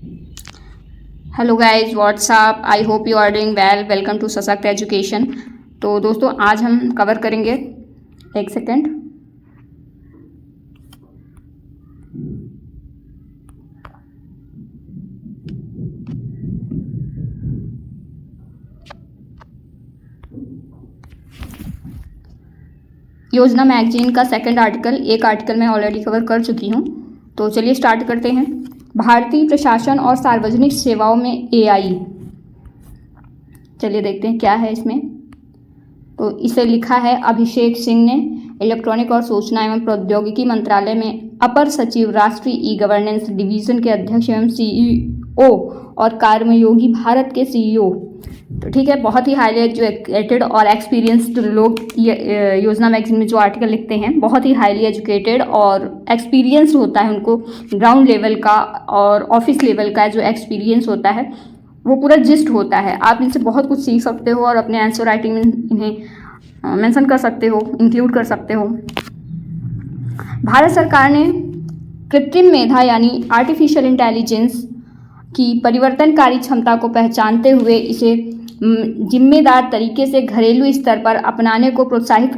Hello guys, what's up. I hope you are doing well. Welcome to Sashakt education. तो दोस्तों, आज हम कवर करेंगे, एक सेकेंड, योजना मैगजीन का सेकंड आर्टिकल। एक आर्टिकल मैं ऑलरेडी कवर कर चुकी हूँ, तो चलिए स्टार्ट करते हैं। भारतीय प्रशासन और सार्वजनिक सेवाओं में एआई, चलिए देखते हैं क्या है इसमें। तो इसे लिखा है अभिषेक सिंह ने, इलेक्ट्रॉनिक और सूचना एवं प्रौद्योगिकी मंत्रालय में अपर सचिव, राष्ट्रीय ई गवर्नेंस डिवीजन के अध्यक्ष एवं सीईओ और कर्मयोगी भारत के सीईओ। तो ठीक है, बहुत ही हाईली एजुकेटेड और एक्सपीरियंस्ड लोग योजना मैगजीन में जो आर्टिकल लिखते हैं, बहुत ही हाईली एजुकेटेड और एक्सपीरियंस होता है उनको। ग्राउंड लेवल का और ऑफिस लेवल का जो एक्सपीरियंस होता है वो पूरा जिस्ट होता है। आप इनसे बहुत कुछ सीख सकते हो और अपने आंसर राइटिंग में इन्हें मेंशन कर सकते हो, इंक्लूड कर सकते हो। भारत सरकार ने कृत्रिम मेधा यानी आर्टिफिशियल इंटेलिजेंस की परिवर्तनकारी क्षमता को पहचानते हुए इसे जिम्मेदार तरीके से घरेलू स्तर पर अपनाने को प्रोत्साहित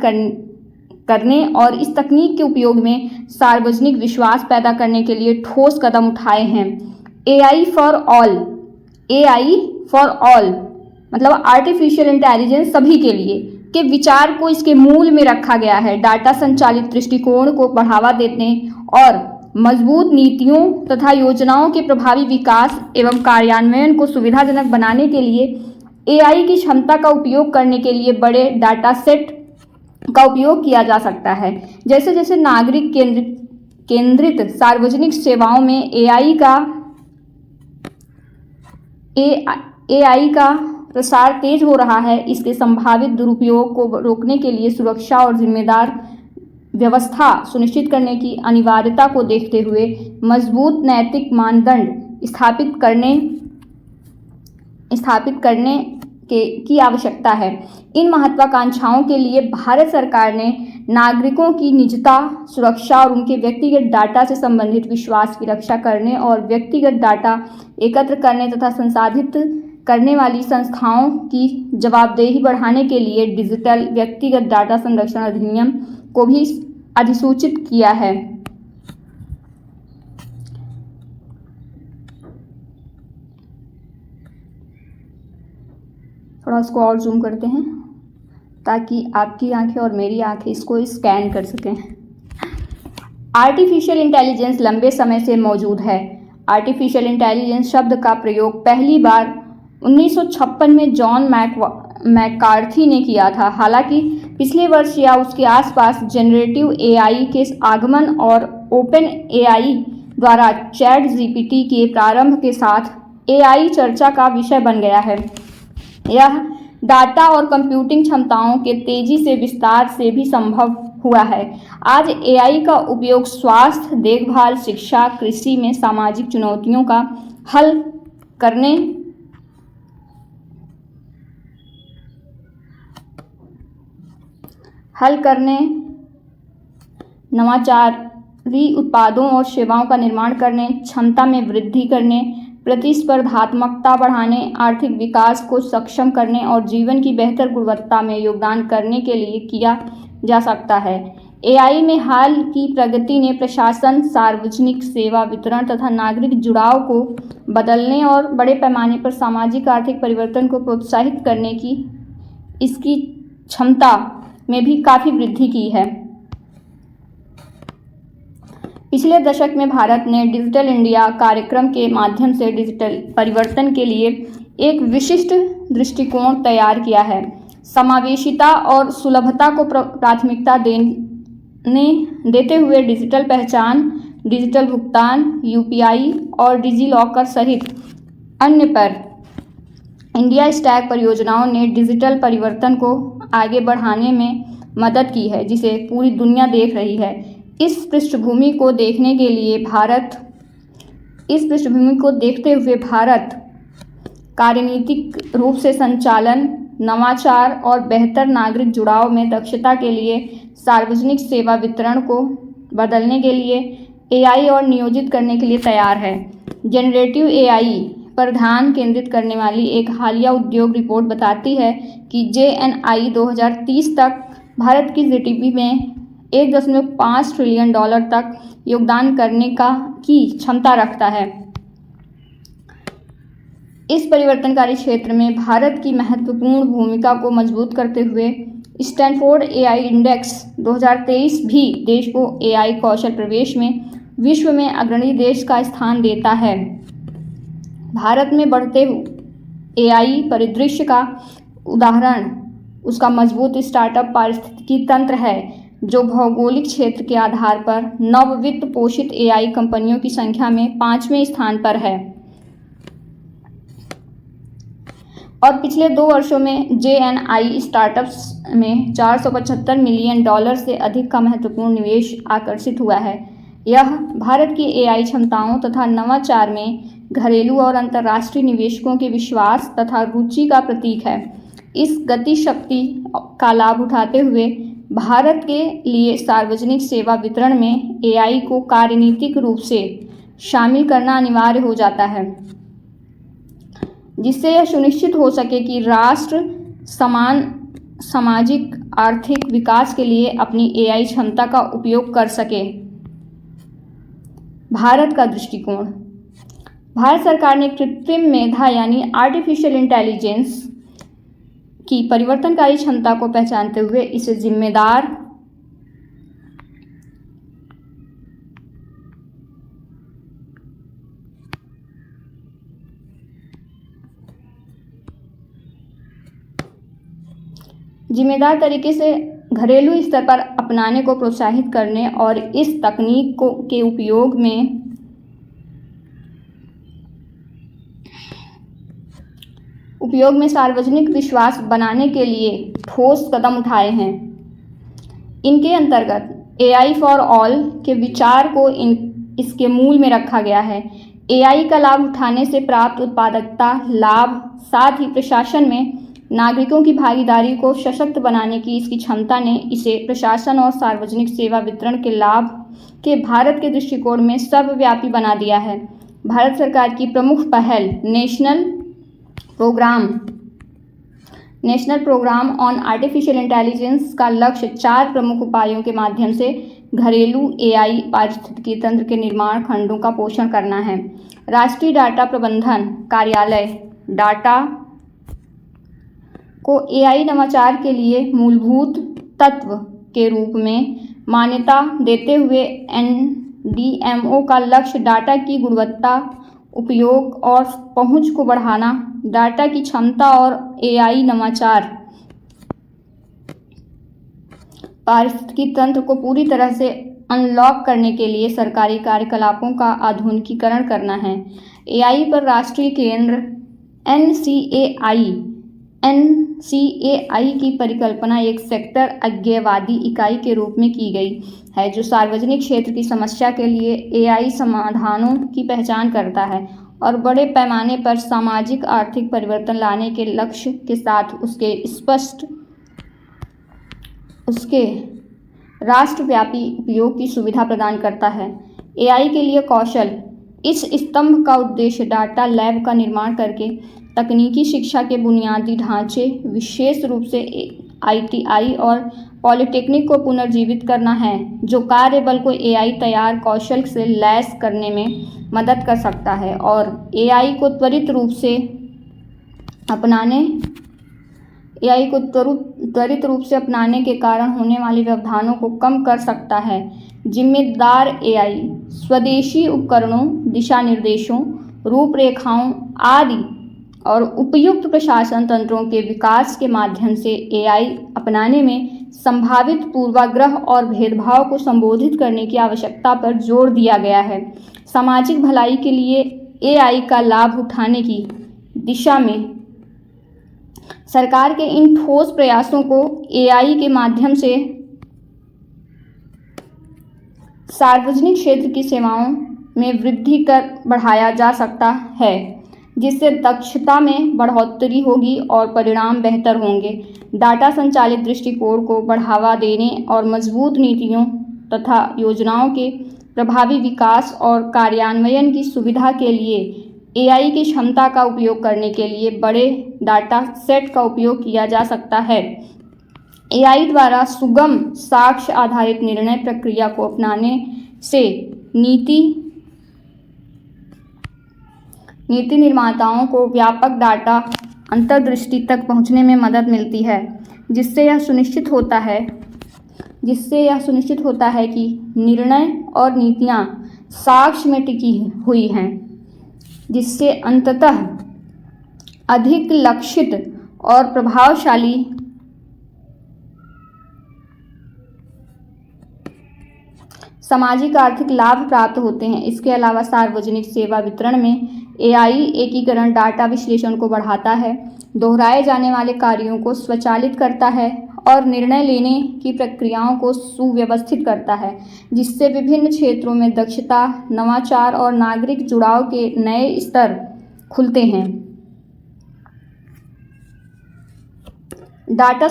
करने और इस तकनीक के उपयोग में सार्वजनिक विश्वास पैदा करने के लिए ठोस कदम उठाए हैं। एआई फॉर ऑल मतलब आर्टिफिशियल इंटेलिजेंस सभी के लिए के विचार को इसके मूल में रखा गया है। डाटा संचालित दृष्टिकोण को बढ़ावा देने और मजबूत नीतियों तथा योजनाओं के प्रभावी विकास एवं कार्यान्वयन को सुविधाजनक बनाने के लिए एआई की क्षमता का उपयोग करने के लिए बड़े डाटा सेट का उपयोग किया जा सकता है। जैसे जैसे नागरिक केंद्रित सार्वजनिक सेवाओं में एआई का प्रसार तेज हो रहा है, इसके संभावित दुरुपयोग को रोकने के लिए सुरक्षा और जिम्मेदार व्यवस्था सुनिश्चित करने की अनिवार्यता को देखते हुए मजबूत नैतिक मानदंड स्थापित करने की आवश्यकता है। इन महत्वाकांक्षाओं के लिए भारत सरकार ने नागरिकों की निजता, सुरक्षा और उनके व्यक्तिगत डाटा से संबंधित विश्वास की रक्षा करने और व्यक्तिगत डाटा एकत्र करने तथा संसाधित करने वाली संस्थाओं की जवाबदेही बढ़ाने के लिए डिजिटल व्यक्तिगत डाटा संरक्षण अधिनियम को भी अधिसूचित किया है। थोड़ा उसको और जूम करते हैं ताकि आपकी आंखें और मेरी आंखें इसको स्कैन कर सकें। आर्टिफिशियल इंटेलिजेंस लंबे समय से मौजूद है। आर्टिफिशियल इंटेलिजेंस शब्द का प्रयोग पहली बार 1956 में जॉन मैकार्थी ने किया था। हालांकि पिछले वर्ष या उसके आसपास जनरेटिव एआई के आगमन और ओपन एआई द्वारा चैट जीपीटी के प्रारंभ के साथ एआई चर्चा का विषय बन गया है। यह डाटा और कंप्यूटिंग क्षमताओं के तेजी से विस्तार से भी संभव हुआ है। आज एआई का उपयोग स्वास्थ्य देखभाल, शिक्षा, कृषि में सामाजिक चुनौतियों का हल करने नवाचारी उत्पादों और सेवाओं का निर्माण करने, क्षमता में वृद्धि करने, प्रतिस्पर्धात्मकता बढ़ाने, आर्थिक विकास को सक्षम करने और जीवन की बेहतर गुणवत्ता में योगदान करने के लिए किया जा सकता है। एआई में हाल की प्रगति ने प्रशासन, सार्वजनिक सेवा वितरण तथा नागरिक जुड़ाव को बदलने और बड़े पैमाने पर सामाजिक आर्थिक परिवर्तन को प्रोत्साहित करने की इसकी क्षमता में भी काफ़ी वृद्धि की है। पिछले दशक में भारत ने डिजिटल इंडिया कार्यक्रम के माध्यम से डिजिटल परिवर्तन के लिए एक विशिष्ट दृष्टिकोण तैयार किया है। समावेशिता और सुलभता को प्राथमिकता देते हुए डिजिटल पहचान, डिजिटल भुगतान, यूपीआई और डिजी लॉकर सहित अन्य पर इंडिया स्टैक परियोजनाओं ने डिजिटल परिवर्तन को आगे बढ़ाने में मदद की है, जिसे पूरी दुनिया देख रही है। इस पृष्ठभूमि को देखते हुए भारत कार्यनीतिक रूप से संचालन, नवाचार और बेहतर नागरिक जुड़ाव में दक्षता के लिए सार्वजनिक सेवा वितरण को बदलने के लिए एआई और नियोजित करने के लिए तैयार है। जनरेटिव एआई पर ध्यान केंद्रित करने वाली एक हालिया उद्योग रिपोर्ट बताती है कि जेएनआई 2030 तक भारत की जीडीपी में 1.5 ट्रिलियन डॉलर तक योगदान करने की क्षमता रखता है। इस परिवर्तनकारी क्षेत्र में भारत की महत्वपूर्ण भूमिका को मजबूत करते हुए स्टैनफोर्ड एआई इंडेक्स 2023 भी देश को एआई कौशल प्रवेश में विश्व में अग्रणी देश का स्थान देता है। भारत में बढ़ते एआई परिदृश्य का उदाहरण उसका मजबूत स्टार्टअप पारिस्थितिकी तंत्र है, जो भौगोलिक क्षेत्र के आधार पर नव वित्त पोषित एआई कंपनियों की संख्या में 5वें स्थान पर है और पिछले 2 वर्षों में जेएनआई स्टार्टअप्स में $475 मिलियन से अधिक का महत्वपूर्ण निवेश आकर्षित हुआ है। यह भारत की एआई क्षमताओं तथा नवाचार में घरेलू और अंतर्राष्ट्रीय निवेशकों के विश्वास तथा रुचि का प्रतीक है। इस गति शक्ति का लाभ उठाते हुए भारत के लिए सार्वजनिक सेवा वितरण में एआई को कार्यनीतिक रूप से शामिल करना अनिवार्य हो जाता है, जिससे यह सुनिश्चित हो सके कि राष्ट्र समान सामाजिक आर्थिक विकास के लिए अपनी एआई क्षमता का उपयोग कर सके। भारत का दृष्टिकोण। भारत सरकार ने कृत्रिम मेधा यानी आर्टिफिशियल इंटेलिजेंस की परिवर्तनकारी क्षमता को पहचानते हुए इसे जिम्मेदार तरीके से घरेलू स्तर पर अपनाने को प्रोत्साहित करने और इस तकनीक के उपयोग में सार्वजनिक विश्वास बनाने के लिए ठोस कदम उठाए हैं। इनके अंतर्गत एआई फॉर ऑल के विचार को इसके मूल में रखा गया है। एआई का लाभ उठाने से प्राप्त उत्पादकता लाभ, साथ ही प्रशासन में नागरिकों की भागीदारी को सशक्त बनाने की इसकी क्षमता ने इसे प्रशासन और सार्वजनिक सेवा वितरण के लाभ के भारत के दृष्टिकोण में सर्वव्यापी बना दिया है। भारत सरकार की प्रमुख पहल national programme on artificial intelligence का लक्ष्य 4 प्रमुख उपायों के माध्यम से घरेलू एआई पारिस्थितिकी तंत्र के निर्माण खंडों का पोषण करना है। राष्ट्रीय डाटा प्रबंधन कार्यालय डाटा को एआई नवाचार के लिए मूलभूत तत्व के रूप में मान्यता देते हुए एनडीएमओ का लक्ष्य डाटा की गुणवत्ता, उपयोग और पहुंच को बढ़ाना, डाटा की क्षमता और एआई नवाचार पारिस्थितिकी तंत्र को पूरी तरह से अनलॉक करने के लिए सरकारी कार्यकलापों का आधुनिकीकरण करना है। एआई पर राष्ट्रीय केंद्र एनसीएआई की परिकल्पना एक सेक्टर अज्ञेयवादी इकाई के रूप में की गई है, जो सार्वजनिक क्षेत्र की समस्या के लिए एआई समाधानों की पहचान करता है और बड़े पैमाने पर सामाजिक आर्थिक परिवर्तन लाने के लक्ष्य के साथ उसके राष्ट्रव्यापी उपयोग की सुविधा प्रदान करता है। एआई के लिए कौशल। इस स्तंभ का उद्देश्य डाटा लैब का निर्माण करके तकनीकी शिक्षा के बुनियादी ढांचे, विशेष रूप से आईटीआई और पॉलिटेक्निक को पुनर्जीवित करना है, जो कार्यबल को एआई तैयार कौशल से लैस करने में मदद कर सकता है और एआई को त्वरित रूप से अपनाने के कारण होने वाले व्यवधानों को कम कर सकता है। जिम्मेदार एआई स्वदेशी उपकरणों, दिशा निर्देशों, रूपरेखाओं आदि और उपयुक्त प्रशासन तंत्रों के विकास के माध्यम से एआई अपनाने में संभावित पूर्वाग्रह और भेदभाव को संबोधित करने की आवश्यकता पर जोर दिया गया है। सामाजिक भलाई के लिए एआई का लाभ उठाने की दिशा में सरकार के इन ठोस प्रयासों को एआई के माध्यम से सार्वजनिक क्षेत्र की सेवाओं में वृद्धि कर बढ़ाया जा सकता है, जिससे दक्षता में बढ़ोतरी होगी और परिणाम बेहतर होंगे। डाटा संचालित दृष्टिकोण को बढ़ावा देने और मजबूत नीतियों तथा योजनाओं के प्रभावी विकास और कार्यान्वयन की सुविधा के लिए एआई की क्षमता का उपयोग करने के लिए बड़े डाटा सेट का उपयोग किया जा सकता है। एआई द्वारा सुगम साक्ष्य आधारित निर्णय प्रक्रिया को अपनाने से नीति निर्माताओं को व्यापक डाटा अंतर्दृष्टि तक पहुंचने में मदद मिलती है, जिससे यह सुनिश्चित होता है कि निर्णय और नीतियां साक्ष्य में टिकी हुई हैं, जिससे अंततः अधिक लक्षित और प्रभावशाली सामाजिक आर्थिक लाभ प्राप्त होते हैं। इसके अलावा सार्वजनिक सेवा वितरण में एआई एकीकरण डाटा विश्लेषण को बढ़ाता है, दोहराए जाने वाले कार्यों को स्वचालित करता है और निर्णय लेने की प्रक्रियाओं को सुव्यवस्थित करता है, जिससे विभिन्न क्षेत्रों में दक्षता, नवाचार और नागरिक जुड़ाव के नए स्तर खुलते हैं। डाटा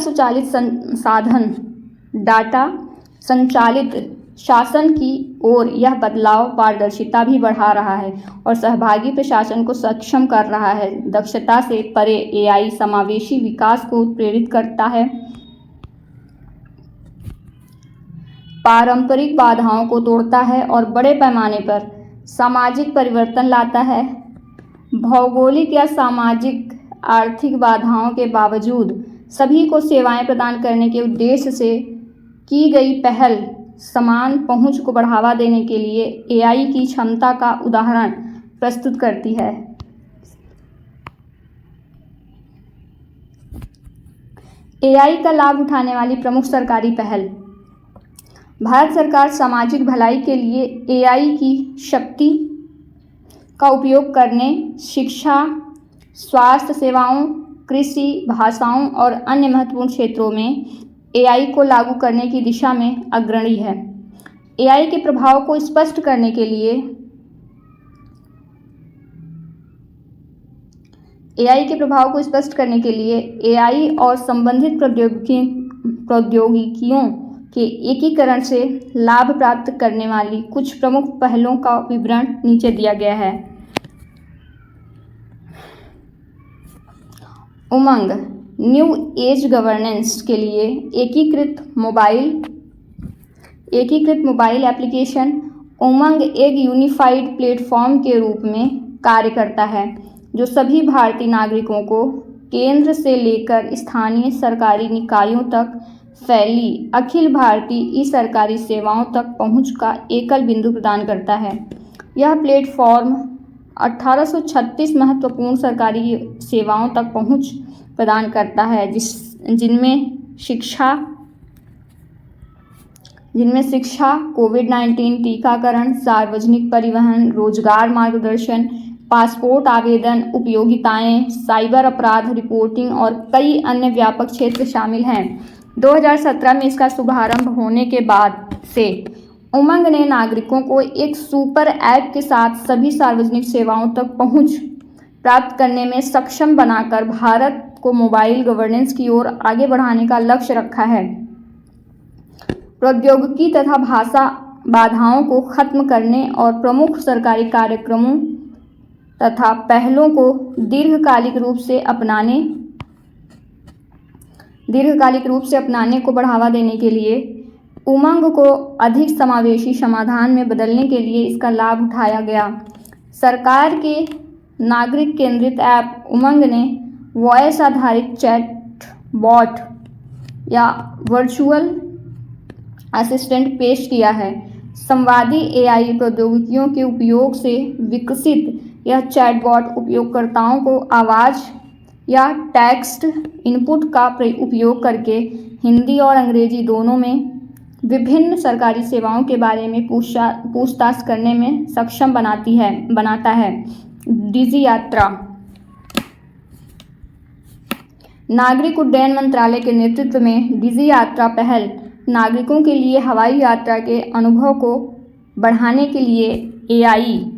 संचालित शासन की ओर यह बदलाव पारदर्शिता भी बढ़ा रहा है और सहभागी प्रशासन को सक्षम कर रहा है। दक्षता से परे एआई समावेशी विकास को प्रेरित करता है, पारंपरिक बाधाओं को तोड़ता है और बड़े पैमाने पर सामाजिक परिवर्तन लाता है। भौगोलिक या सामाजिक आर्थिक बाधाओं के बावजूद सभी को सेवाएं प्रदान करने के उद्देश्य से की गई पहल समान पहुंच को बढ़ावा देने के लिए एआई की क्षमता का उदाहरण प्रस्तुत करती है। एआई का लाभ उठाने वाली प्रमुख सरकारी पहल। भारत सरकार सामाजिक भलाई के लिए एआई की शक्ति का उपयोग करने, शिक्षा, स्वास्थ्य सेवाओं, कृषि, भाषाओं और अन्य महत्वपूर्ण क्षेत्रों में एआई को लागू करने की दिशा में अग्रणी है। एआई के प्रभाव को स्पष्ट करने के लिए एआई और संबंधित प्रौद्योगिकियों के एकीकरण से लाभ प्राप्त करने वाली कुछ प्रमुख पहलों का विवरण नीचे दिया गया है। उमंग न्यू एज गवर्नेंस के लिए एकीकृत मोबाइल एप्लीकेशन। उमंग एक यूनिफाइड प्लेटफॉर्म के रूप में कार्य करता है, जो सभी भारतीय नागरिकों को केंद्र से लेकर स्थानीय सरकारी निकायों तक फैली अखिल भारतीय ई-सरकारी सेवाओं तक पहुंच का एकल बिंदु प्रदान करता है। यह प्लेटफॉर्म 1836 महत्वपूर्ण सरकारी सेवाओं तक पहुंच प्रदान करता है, जिनमें शिक्षा, कोविड-19 टीकाकरण, सार्वजनिक परिवहन, रोजगार मार्गदर्शन, पासपोर्ट आवेदन, उपयोगिताएं, साइबर अपराध रिपोर्टिंग और कई अन्य व्यापक क्षेत्र शामिल हैं। 2017 में इसका शुभारंभ होने के बाद से उमंग ने नागरिकों को एक सुपर ऐप के साथ सभी सार्वजनिक सेवाओं तक पहुंच प्राप्त करने में सक्षम बनाकर भारत को मोबाइल गवर्नेंस की ओर आगे बढ़ाने का लक्ष्य रखा है। प्रौद्योगिकी तथा भाषा बाधाओं को खत्म करने और प्रमुख सरकारी कार्यक्रमों तथा पहलों को दीर्घकालिक रूप से अपनाने को बढ़ावा देने के लिए उमंग को अधिक समावेशी समाधान में बदलने के लिए इसका लाभ उठाया गया। सरकार के नागरिक केंद्रित ऐप उमंग ने वॉयस आधारित चैट बॉट या वर्चुअल असिस्टेंट पेश किया है। संवादी एआई प्रौद्योगिकियों के उपयोग से विकसित यह चैटबॉट उपयोगकर्ताओं को आवाज़ या टेक्स्ट इनपुट का उपयोग करके हिंदी और अंग्रेजी दोनों में विभिन्न सरकारी सेवाओं के बारे में पूछताछ करने में सक्षम बनाता है। डिजी यात्रा। नागरिक उड्डयन मंत्रालय के नेतृत्व में डिजी यात्रा पहल नागरिकों के लिए हवाई यात्रा के अनुभव को बढ़ाने के लिए एआई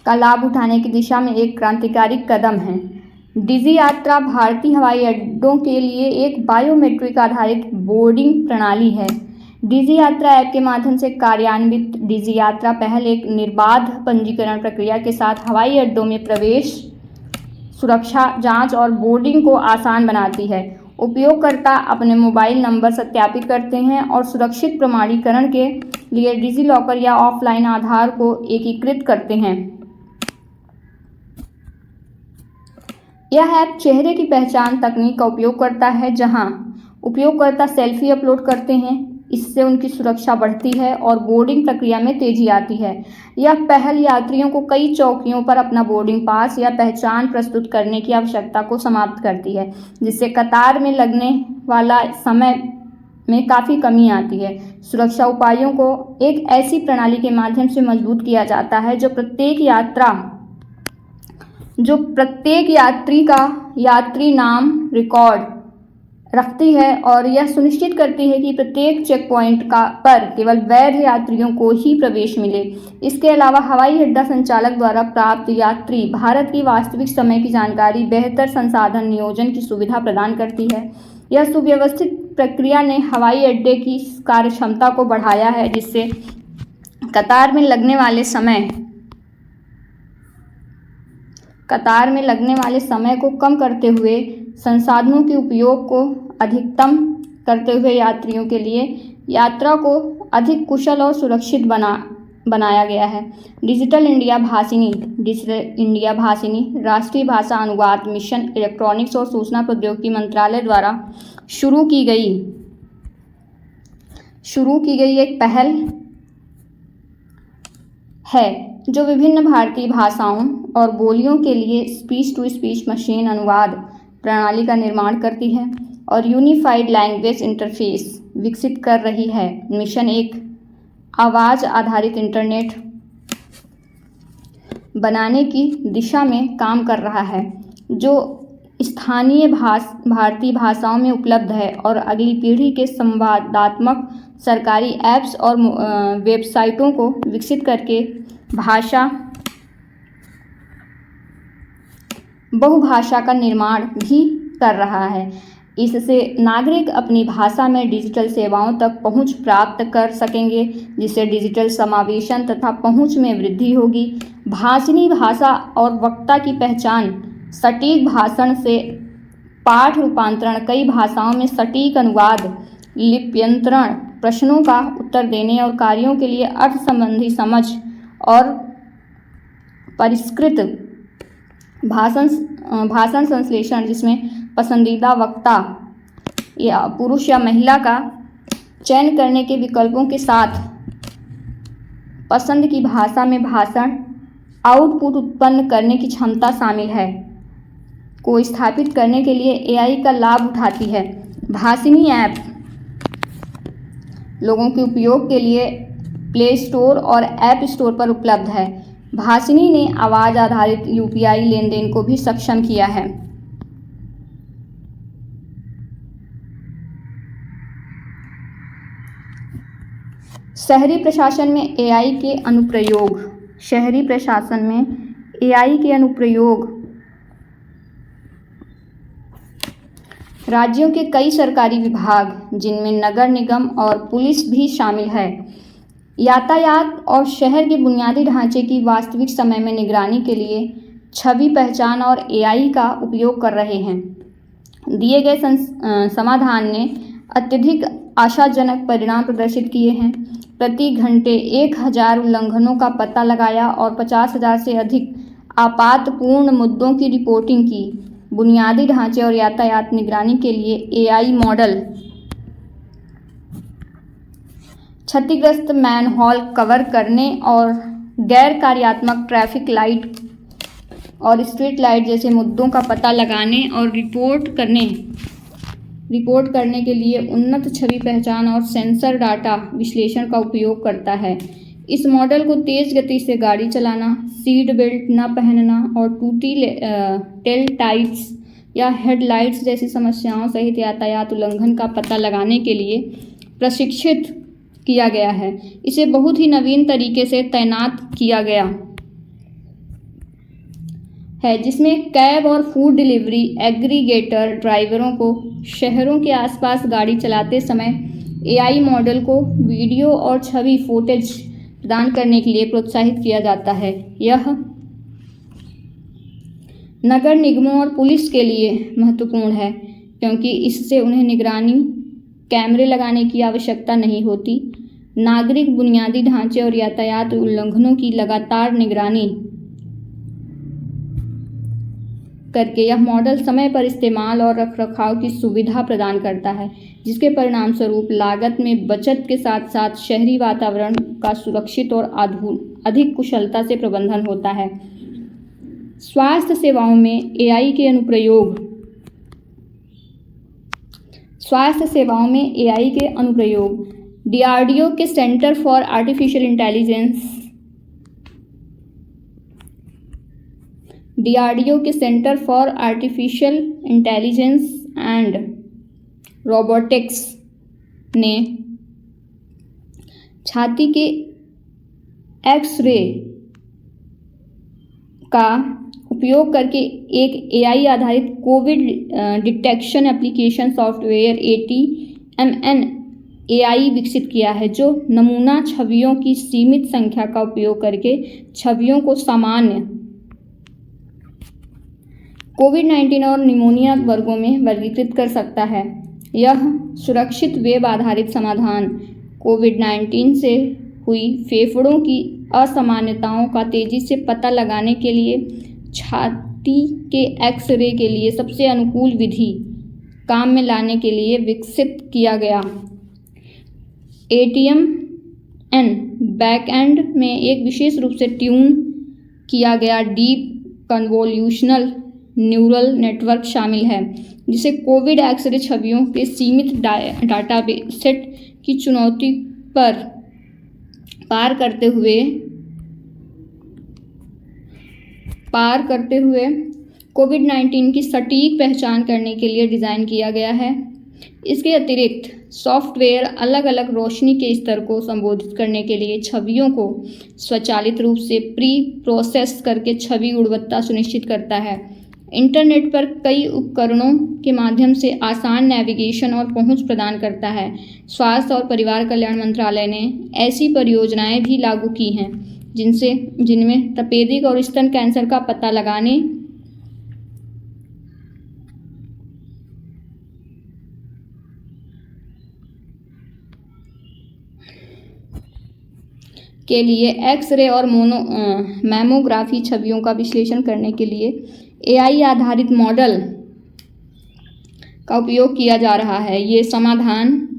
का लाभ उठाने की दिशा में एक क्रांतिकारी कदम है। डिजी यात्रा भारतीय हवाई अड्डों के लिए एक बायोमेट्रिक आधारित बोर्डिंग प्रणाली है। डिजी यात्रा ऐप के माध्यम से कार्यान्वित डिजी यात्रा पहल एक निर्बाध पंजीकरण प्रक्रिया के साथ हवाई अड्डों में प्रवेश, सुरक्षा जांच और बोर्डिंग को आसान बनाती है। उपयोगकर्ता अपने मोबाइल नंबर सत्यापित करते हैं और सुरक्षित प्रमाणीकरण के लिए डिजीलॉकर या ऑफलाइन आधार को एकीकृत करते हैं। यह ऐप चेहरे की पहचान तकनीक का उपयोग करता है, जहां उपयोगकर्ता सेल्फी अपलोड करते हैं। इससे उनकी सुरक्षा बढ़ती है और बोर्डिंग प्रक्रिया में तेजी आती है। यह पहल यात्रियों को कई चौकियों पर अपना बोर्डिंग पास या पहचान प्रस्तुत करने की आवश्यकता को समाप्त करती है, जिससे कतार में लगने वाला समय में काफ़ी कमी आती है। सुरक्षा उपायों को एक ऐसी प्रणाली के माध्यम से मजबूत किया जाता है जो प्रत्येक यात्री का यात्री नाम रिकॉर्ड रखती है और यह सुनिश्चित करती है कि प्रत्येक चेक पॉइंट पर केवल वैध यात्रियों को ही प्रवेश मिले। इसके अलावा हवाई अड्डा संचालक द्वारा प्राप्त यात्री भारत की वास्तविक समय की जानकारी, बेहतर संसाधन नियोजन की सुविधा प्रदान करती है। यह सुव्यवस्थित प्रक्रिया ने हवाई अड्डे की कार्यक्षमता को बढ़ाया है, जिससे कतार में लगने वाले समय को कम करते हुए संसाधनों के उपयोग को अधिकतम करते हुए यात्रियों के लिए यात्रा को अधिक कुशल और सुरक्षित बनाया गया है। डिजिटल इंडिया भाषिनी राष्ट्रीय भाषा अनुवाद मिशन इलेक्ट्रॉनिक्स और सूचना प्रौद्योगिकी मंत्रालय द्वारा शुरू की गई एक पहल है जो विभिन्न भारतीय भाषाओं और बोलियों के लिए स्पीच टू स्पीच मशीन अनुवाद प्रणाली का निर्माण करती है और यूनिफाइड लैंग्वेज इंटरफेस विकसित कर रही है। मिशन एक आवाज़ आधारित इंटरनेट बनाने की दिशा में काम कर रहा है, जो स्थानीय भारतीय भाषाओं में उपलब्ध है और अगली पीढ़ी के संवादात्मक सरकारी ऐप्स और वेबसाइटों को विकसित करके बहुभाषा का निर्माण भी कर रहा है। इससे नागरिक अपनी भाषा में डिजिटल सेवाओं तक पहुंच प्राप्त कर सकेंगे, जिससे डिजिटल समावेशन तथा पहुंच में वृद्धि होगी। भाषिनी भाषा और वक्ता की पहचान, सटीक भाषण से पाठ रूपांतरण, कई भाषाओं में सटीक अनुवाद, लिप्यंतरण, प्रश्नों का उत्तर देने और कार्यों के लिए अर्थ संबंधी समझ और परिष्कृत भाषण संश्लेषण, जिसमें पसंदीदा वक्ता या पुरुष या महिला का चयन करने के विकल्पों के साथ पसंद की भाषा में भाषण आउटपुट उत्पन्न करने की क्षमता शामिल है, को स्थापित करने के लिए AI का लाभ उठाती है। भाषिनी ऐप लोगों के उपयोग के लिए प्ले स्टोर और ऐप स्टोर पर उपलब्ध है। भाषिनी ने आवाज़ आधारित UPI लेनदेन को भी सक्षम किया है। शहरी प्रशासन में AI के अनुप्रयोग। शहरी प्रशासन में AI के अनुप्रयोग राज्यों के कई सरकारी विभाग, जिनमें नगर निगम और पुलिस भी शामिल है, यातायात और शहर के बुनियादी ढांचे की वास्तविक समय में निगरानी के लिए छवि पहचान और AI का उपयोग कर रहे हैं। दिए गए समाधान ने अत्यधिक आशाजनक परिणाम प्रदर्शित किए हैं। प्रति घंटे 1000 उल्लंघनों का पता लगाया और 50,000 से अधिक आपातपूर्ण मुद्दों की रिपोर्टिंग की। बुनियादी ढांचे और यातायात निगरानी के लिए AI मॉडल क्षतिग्रस्त मैनहोल कवर करने और गैर कार्यात्मक ट्रैफिक लाइट और स्ट्रीट लाइट जैसे मुद्दों का पता लगाने और रिपोर्ट करने के लिए उन्नत छवि पहचान और सेंसर डाटा विश्लेषण का उपयोग करता है। इस मॉडल को तेज़ गति से गाड़ी चलाना, सीट बेल्ट न पहनना और टूटी टेल टाइट्स या हेडलाइट्स जैसी समस्याओं सहित यातायात उल्लंघन का पता लगाने के लिए प्रशिक्षित किया गया है। इसे बहुत ही नवीन तरीके से तैनात किया गया। है, जिसमें कैब और फूड डिलीवरी एग्रीगेटर ड्राइवरों को शहरों के आसपास गाड़ी चलाते समय एआई मॉडल को वीडियो और छवि फुटेज प्रदान करने के लिए प्रोत्साहित किया जाता है। यह नगर निगमों और पुलिस के लिए महत्वपूर्ण है, क्योंकि इससे उन्हें निगरानी कैमरे लगाने की आवश्यकता नहीं होती। नागरिक बुनियादी ढांचे और यातायात उल्लंघनों की लगातार निगरानी करके यह मॉडल समय पर इस्तेमाल और रखरखाव की सुविधा प्रदान करता है, जिसके परिणामस्वरूप लागत में बचत के साथ साथ शहरी वातावरण का सुरक्षित और अधिक कुशलता से प्रबंधन होता है। स्वास्थ्य सेवाओं में एआई के अनुप्रयोग डीआरडीओ के centre for artificial intelligence and robotics ने छाती के एक्स-रे का उपयोग करके एक एआई आधारित Covid detection application software ATMN AI विकसित किया है, जो नमूना छवियों की सीमित संख्या का उपयोग करके छवियों को सामान्य कोविड-19 और निमोनिया वर्गों में वर्गीकृत कर सकता है। यह सुरक्षित वेब आधारित समाधान कोविड-19 से हुई फेफड़ों की असामान्यताओं का तेजी से पता लगाने के लिए छाती के एक्स-रे के लिए सबसे अनुकूल विधि काम में लाने के लिए विकसित किया गया। ATMN बैकएंड में एक विशेष रूप से ट्यून किया गया डीप कन्वोल्यूशनल न्यूरल नेटवर्क शामिल है, जिसे कोविड एक्स-रे छवियों के सीमित डाटा सेट की चुनौती पर पार करते हुए कोविड-19 की सटीक पहचान करने के लिए डिज़ाइन किया गया है। इसके अतिरिक्त सॉफ्टवेयर अलग अलग रोशनी के स्तर को संबोधित करने के लिए छवियों को स्वचालित रूप से प्री प्रोसेस करके छवि गुणवत्ता सुनिश्चित करता है। इंटरनेट पर कई उपकरणों के माध्यम से आसान नेविगेशन और पहुंच प्रदान करता है। स्वास्थ्य और परिवार कल्याण मंत्रालय ने ऐसी परियोजनाएं भी लागू की हैं जिनमें तपेदिक और स्तन कैंसर का पता लगाने के लिए एक्स-रे और मैमोग्राफी छवियों का विश्लेषण करने के लिए एआई आधारित मॉडल का उपयोग किया जा रहा है। ये समाधान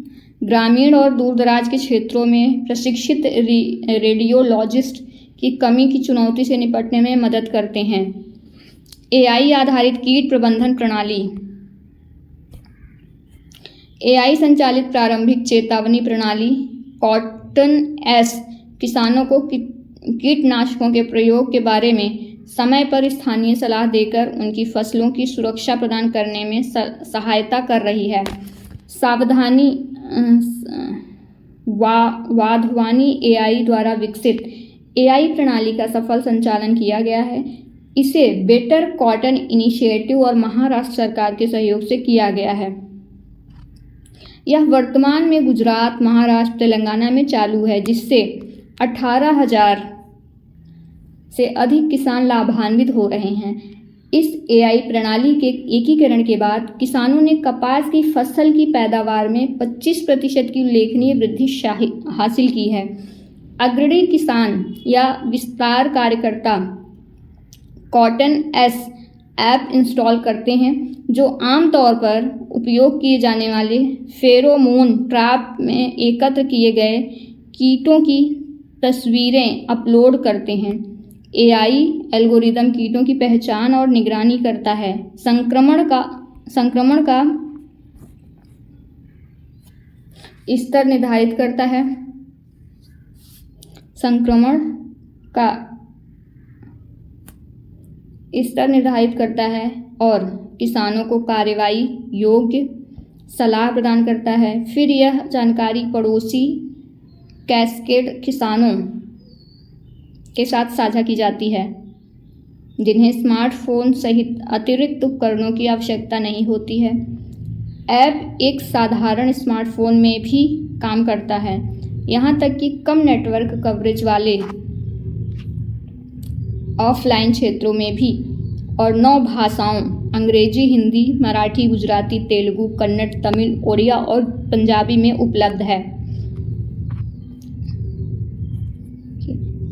ग्रामीण और दूरदराज के क्षेत्रों में प्रशिक्षित रेडियोलॉजिस्ट की कमी की चुनौती से निपटने में मदद करते हैं। एआई आधारित कीट प्रबंधन प्रणाली एआई संचालित प्रारंभिक चेतावनी प्रणाली कॉटन-एस किसानों को कीटनाशकों के प्रयोग के बारे में समय पर स्थानीय सलाह देकर उनकी फसलों की सुरक्षा प्रदान करने में सहायता कर रही है। वाधवानी एआई द्वारा विकसित एआई प्रणाली का सफल संचालन किया गया है। इसे बेटर कॉटन इनिशिएटिव और महाराष्ट्र सरकार के सहयोग से किया गया है। यह वर्तमान में गुजरात, महाराष्ट्र, तेलंगाना में चालू है, जिससे 18,000 से अधिक किसान लाभान्वित हो रहे हैं। इस एआई प्रणाली के एकीकरण के बाद किसानों ने कपास की फसल की पैदावार में 25% की उल्लेखनीय वृद्धि हासिल की है। अग्रणी किसान या विस्तार कार्यकर्ता कॉटन-एस ऐप इंस्टॉल करते हैं, जो आमतौर पर उपयोग किए जाने वाले फेरोमोन ट्रैप में एकत्र किए गए कीटों की तस्वीरें अपलोड करते हैं। एआई एल्गोरिदम कीटों की पहचान और निगरानी करता है, संक्रमण का स्तर निर्धारित करता है, और किसानों को कार्रवाई योग्य सलाह प्रदान करता है। फिर यह जानकारी पड़ोसी कैस्केड किसानों के साथ साझा की जाती है। जिन्हें स्मार्टफोन सहित अतिरिक्त उपकरणों की आवश्यकता नहीं होती है। ऐप एक साधारण स्मार्टफोन में भी काम करता है, यहाँ तक कि कम नेटवर्क कवरेज वाले ऑफलाइन क्षेत्रों में भी, और 9 भाषाओं अंग्रेजी, हिंदी, मराठी, गुजराती, तेलुगु, कन्नड़, तमिल, ओडिया और पंजाबी में उपलब्ध है।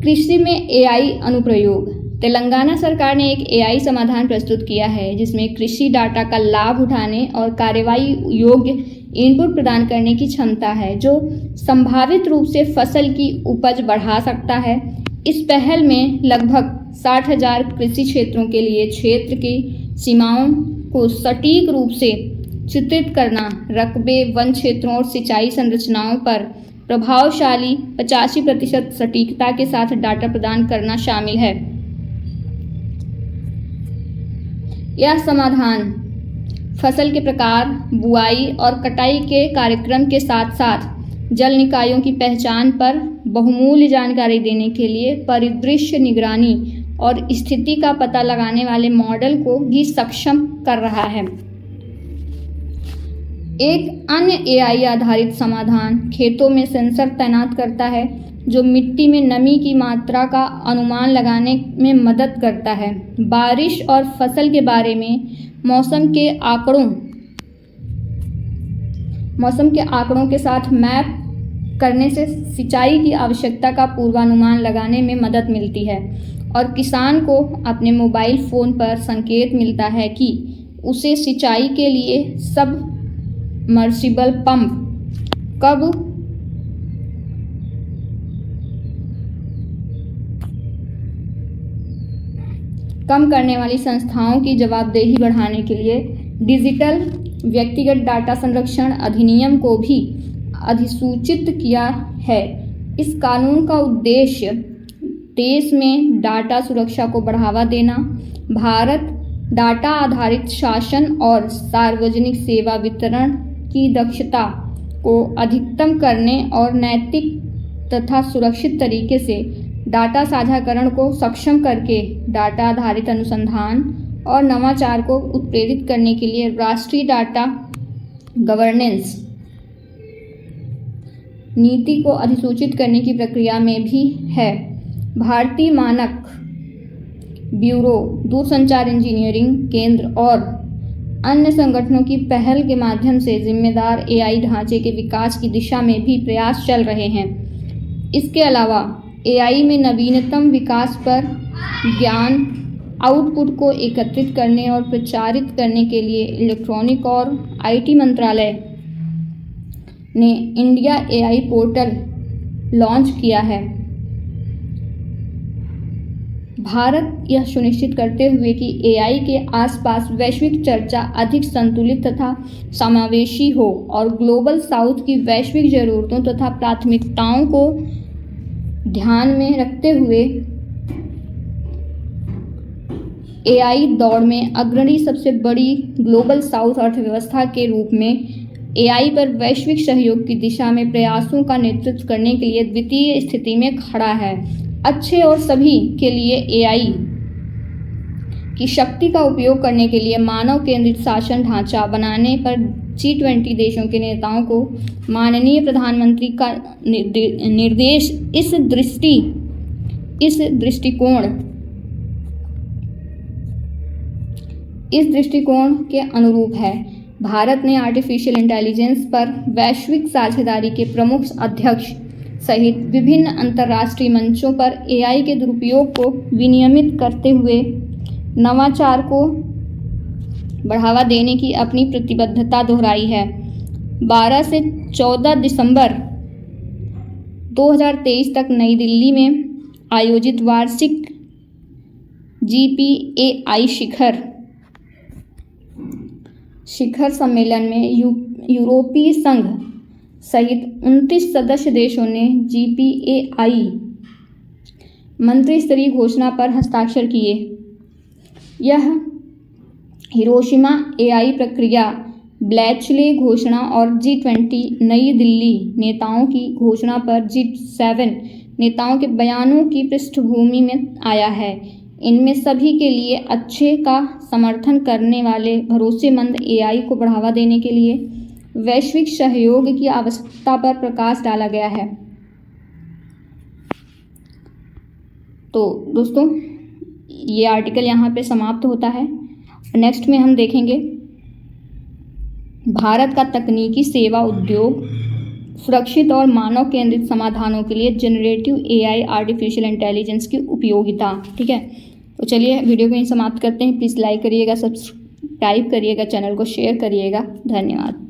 कृषि में एआई अनुप्रयोग। तेलंगाना सरकार ने एक एआई समाधान प्रस्तुत किया है जिसमें कृषि डाटा का लाभ उठाने और कार्यवाही योग्य इनपुट प्रदान करने की क्षमता है, जो संभावित रूप से फसल की उपज बढ़ा सकता है। इस पहल में लगभग 60,000 कृषि क्षेत्रों के लिए क्षेत्र की सीमाओं को सटीक रूप से चित्रित करना, रकबे, वन क्षेत्रों और सिंचाई संरचनाओं पर प्रभावशाली 85% सटीकता के साथ डाटा प्रदान करना शामिल है। यह समाधान फसल के प्रकार, बुआई और कटाई के कार्यक्रम के साथ साथ जल निकायों की पहचान पर बहुमूल्य जानकारी देने के लिए परिदृश्य निगरानी और स्थिति का पता लगाने वाले मॉडल को भी सक्षम कर रहा है। एक अन्य एआई आधारित समाधान खेतों में सेंसर तैनात करता है जो मिट्टी में नमी की मात्रा का अनुमान लगाने में मदद करता है। बारिश और फसल के बारे में मौसम के आंकड़ों के साथ मैप करने से सिंचाई की आवश्यकता का पूर्वानुमान लगाने में मदद मिलती है और किसान को अपने मोबाइल फ़ोन पर संकेत मिलता है कि उसे सिंचाई के लिए सबमर्सिबल पंप कब कम करने वाली संस्थाओं की जवाबदेही बढ़ाने के लिए डिजिटल व्यक्तिगत डाटा संरक्षण अधिनियम को भी अधिसूचित किया है। इस कानून का उद्देश्य देश में डाटा सुरक्षा को बढ़ावा देना, भारत डाटा आधारित शासन और सार्वजनिक सेवा वितरण की दक्षता को अधिकतम करने और नैतिक तथा सुरक्षित तरीके से डाटा साझाकरण को सक्षम करके डाटा आधारित अनुसंधान और नवाचार को उत्प्रेरित करने के लिए राष्ट्रीय डाटा गवर्नेंस नीति को अधिसूचित करने की प्रक्रिया में भी है। भारतीय मानक ब्यूरो, दूरसंचार इंजीनियरिंग केंद्र और अन्य संगठनों की पहल के माध्यम से जिम्मेदार एआई ढांचे के विकास की दिशा में भी प्रयास चल रहे हैं। इसके अलावा एआई में नवीनतम विकास पर ज्ञान आउटपुट को एकत्रित करने और प्रचारित करने के लिए इलेक्ट्रॉनिक और आईटी मंत्रालय ने इंडिया एआई पोर्टल लॉन्च किया है। भारत यह सुनिश्चित करते हुए कि एआई के आसपास वैश्विक चर्चा अधिक संतुलित तथा समावेशी हो और ग्लोबल साउथ की वैश्विक ज़रूरतों तथा प्राथमिकताओं को ध्यान में रखते हुए एआई दौड़ में अग्रणी सबसे बड़ी ग्लोबल साउथ अर्थव्यवस्था के रूप में एआई पर वैश्विक सहयोग की दिशा में प्रयासों का नेतृत्व करने के लिए द्वितीय स्थिति में खड़ा है। अच्छे और सभी के लिए एआई की शक्ति का उपयोग करने के लिए मानव केंद्रित शासन ढांचा बनाने पर G20 देशों के नेताओं को माननीय प्रधानमंत्री का निर्देश इस दृष्टिकोण के अनुरूप है। भारत ने आर्टिफिशियल इंटेलिजेंस पर वैश्विक साझेदारी के प्रमुख अध्यक्ष सहित विभिन्न अंतर्राष्ट्रीय मंचों पर एआई के दुरुपयोग को विनियमित करते हुए नवाचार को बढ़ावा देने की अपनी प्रतिबद्धता दोहराई है। 12 से 14 दिसंबर 2023 तक नई दिल्ली में आयोजित वार्षिक GPAI शिखर सम्मेलन में यूरोपीय संघ सहित 29 सदस्य देशों ने GPAI मंत्री स्तरीय घोषणा पर हस्ताक्षर किए। यह हिरोशिमा एआई प्रक्रिया, ब्लैचले घोषणा और G20 नई दिल्ली नेताओं की घोषणा पर G7 नेताओं के बयानों की पृष्ठभूमि में आया है। इनमें सभी के लिए अच्छे का समर्थन करने वाले भरोसेमंद एआई को बढ़ावा देने के लिए वैश्विक सहयोग की आवश्यकता पर प्रकाश डाला गया है। तो दोस्तों ये आर्टिकल यहाँ पे समाप्त होता है। नेक्स्ट में हम देखेंगे भारत का तकनीकी सेवा उद्योग सुरक्षित और मानव केंद्रित समाधानों के लिए जनरेटिव एआई आर्टिफिशियल इंटेलिजेंस की उपयोगिता। ठीक है, तो चलिए वीडियो को यहीं समाप्त करते हैं। प्लीज़ लाइक करिएगा, सब्सक्राइब करिएगा, चैनल को शेयर करिएगा। धन्यवाद।